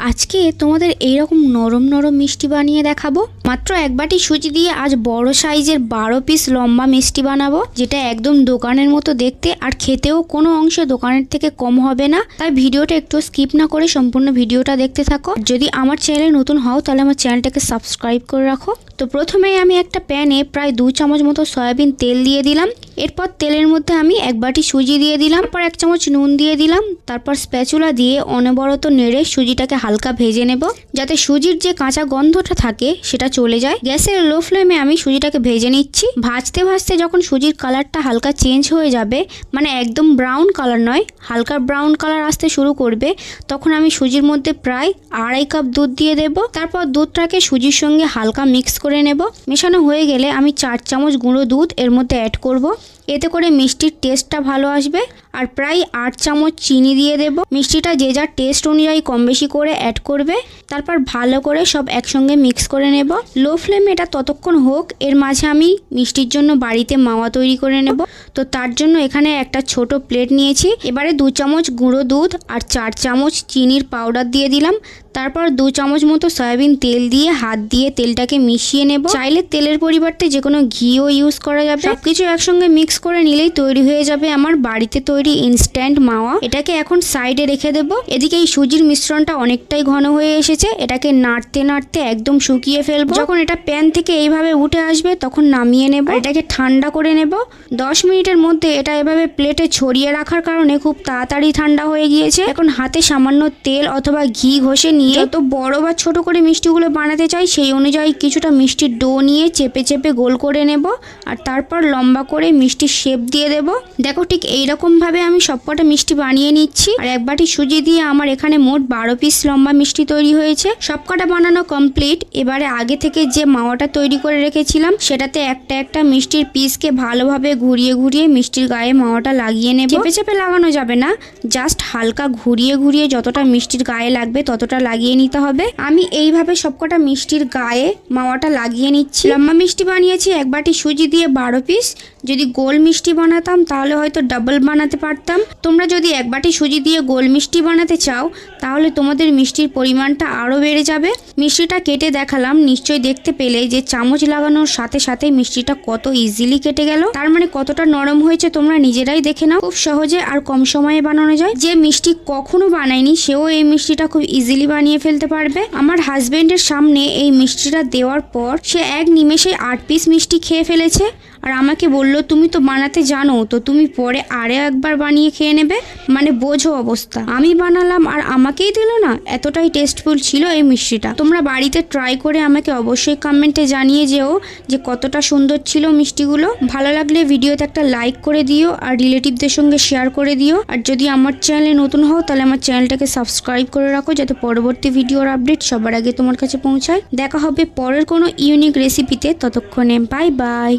আজকে তোমাদের এইরকম নরম নরম মিষ্টি বানিয়ে দেখাবো। মাত্র এক বাটি সুজি দিয়ে আজ বড় সাইজের 12 পিস লম্বা মিষ্টি বানাবো, যেটা একদম দোকানের মতো দেখতে আর খেতেও কোনো অংশে দোকানের থেকে কম হবে না। তাই ভিডিওটা একটু স্কিপ না করে সম্পূর্ণ ভিডিওটা দেখতে থাকো। যদি আমার চ্যানেলে নতুন হও তাহলে আমার চ্যানেলটাকে সাবস্ক্রাইব করে রাখো। তো প্রথমেই আমি একটা প্যানে প্রায় 2 চামচ মতো সয়াবিন তেল দিয়ে দিলাম। এরপর তেলের মধ্যে আমি এক বাটি সুজি দিয়ে দিলাম, তারপর 1 চামচ নুন দিয়ে দিলাম। তারপর স্প্যাচুলা দিয়ে অনবরত নেড়ে সুজিটাকে হালকা ভেজে নেব, যাতে সুজির যে কাঁচা গন্ধটা থাকে সেটা চলে যায়। গ্যাসের লো ফ্লেমে আমি সুজিটাকে ভেজে নিচ্ছি। ভাজতে ভাজতে যখন সুজির কালারটা হালকা চেঞ্জ হয়ে যাবে, মানে একদম ব্রাউন কালার নয়, হালকা ব্রাউন কালার আসতে শুরু করবে, তখন আমি সুজির মধ্যে প্রায় 2.5 কাপ দুধ দিয়ে দেব। তারপর দুধটাকে সুজির সঙ্গে হালকা মিক্স করে নেব। মেশানো হয়ে গেলে আমি 4 চামচ গুঁড়ো দুধ এর মধ্যে অ্যাড করব। এতে করে মিষ্টির টেস্টটা ভালো আসবে। আর প্রায় 8 চামচ চিনি দিয়ে দেব। মিষ্টিটা যে যার টেস্ট অনুযায়ী কম বেশি করে অ্যাড করবে। তারপর ভালো করে সব একসঙ্গে মিক্স করে নেব। লো ফ্লেমে এটা ততক্ষণ হোক, এর মাঝে আমি মিষ্টির জন্য বাড়িতে মাওয়া তৈরি করে নেব। তো তার জন্য এখানে একটা ছোট প্লেট নিয়েছি। এবারে 2 চামচ গুঁড়ো দুধ আর 4 চামচ চিনির পাউডার দিয়ে দিলাম। তারপর 2 চামচ মতো সয়াবিন তেল দিয়ে হাত দিয়ে তেলটাকে মিশিয়ে নেব। চাইলে তেলের পরিবর্তে যে কোনো ঘিও ইউজ করা যাবে। সবকিছু একসঙ্গে মিক্স করে নিলেই তৈরি হয়ে যাবে আমার বাড়িতে তৈরি ইনস্ট্যান্ট মাওয়া। এটাকে এখন সাইডে রেখে দেব। এদিকে এই সুজির মিশ্রণটা অনেকটাই ঘন হয়ে এসেছে। এটাকে নাড়তে নাড়তে একদম শুকিয়ে ফেলবো। যখন এটা প্যান থেকে এইভাবে উঠে আসবে তখন নামিয়ে নেব। এটাকে ঠান্ডা করে নেব। 10 মিনিটের মধ্যে এটা এভাবে প্লেটে ছড়িয়ে রাখার কারণে খুব তাড়াতাড়ি ঠান্ডা হয়ে গিয়েছে। এখন হাতে সামান্য তেল অথবা ঘি ঘষে নিয়ে যত বড় বা ছোট করে মিষ্টিগুলো বানাতে চাই সেই অনুযায়ী কিছুটা মিষ্টির ডো নিয়ে চেপে চেপে গোল করে নেব। আর তারপর লম্বা করে মিষ্টির শেপ দিয়ে দেব। দেখো ঠিক এইরকম ভাবে আমি সবকটা মিষ্টি বানিয়ে নিচ্ছি। আর এক বাটি সুজি দিয়ে আমার এখানে মোট 12 পিস লম্বা মিষ্টি তৈরি হয়েছে। সবকটা বানানো কমপ্লিট। এবারে আগে থেকে যে মাওয়াটা তৈরি করে রেখেছিলাম সেটাতে একটা একটা মিষ্টির পিসকে ভালোভাবে ঘুরিয়ে ঘুরিয়ে মিষ্টির গায়ে মাওয়াটা লাগিয়ে নেব। চেপে চেপে লাগানো যাবে না, জাস্ট হালকা ঘুরিয়ে ঘুরিয়ে যতটা মিষ্টির গায়ে লাগবে ততটা লাগিয়ে নিতে হবে। আমি এইভাবে সবকটা মিষ্টির গায়ে মাওয়াটা লাগিয়ে নিচ্ছি। লম্বা মিষ্টি বানিয়েছি এক বাটি সুজি দিয়ে 12 পিস। যদি গোল মিষ্টি বানাতাম তাহলে হয়তো ডাবল বানাতে পারতাম। তোমরা যদি এক বাটি সুজি দিয়ে গোল মিষ্টি বানাতে চাও তাহলে তোমাদের মিষ্টির পরিমাণটা আরও বেড়ে যাবে। মিষ্টিটা কেটে দেখালাম, নিশ্চয়ই দেখতে পেলে যে চামচ লাগানোর সাথে সাথে মিষ্টিটা কত ইজিলি কেটে গেল। তার মানে কতটা নরম হয়েছে তোমরা নিজেরাই দেখে নাও। খুব সহজে আর কম সময়ে বানানো যায়। যে মিষ্টি কখনো বানায়নি সেও এই মিষ্টিটা খুব ইজিলি বানিয়ে ফেলতে পারবে। আমার হাজবেন্ডের সামনে এই মিষ্টিটা দেওয়ার পর সে এক নিমেষে 8 পিস মিষ্টি খেয়ে ফেলেছে। আর আমাকে বললো, তুমি তো বানাতে জানো, তো তুমি পরে আরও একবার বানিয়ে খেয়ে নেবে। মানে বোঝো অবস্থা। আমি বানালাম আর আমাকেই দিল না। এতটাই টেস্টফুল ছিল এই মিষ্টিটা। তোমরা বাড়িতে ট্রাই করে আমাকে অবশ্যই কমেন্টে জানিয়ে যেও যে কতটা সুন্দর ছিল মিষ্টিগুলো। ভালো লাগলে ভিডিওতে একটা লাইক করে দিও আর রিলেটিভদের সঙ্গে শেয়ার করে দিও। আর যদি আমার চ্যানেলে নতুন হও তাহলে আমার চ্যানেলটাকে সাবস্ক্রাইব করে রাখো, যাতে পরবর্তী ভিডিওর আপডেট সবার আগে তোমার কাছে পৌঁছায়। দেখা হবে পরের কোনো ইউনিক রেসিপিতে। ততক্ষণে বাই বাই।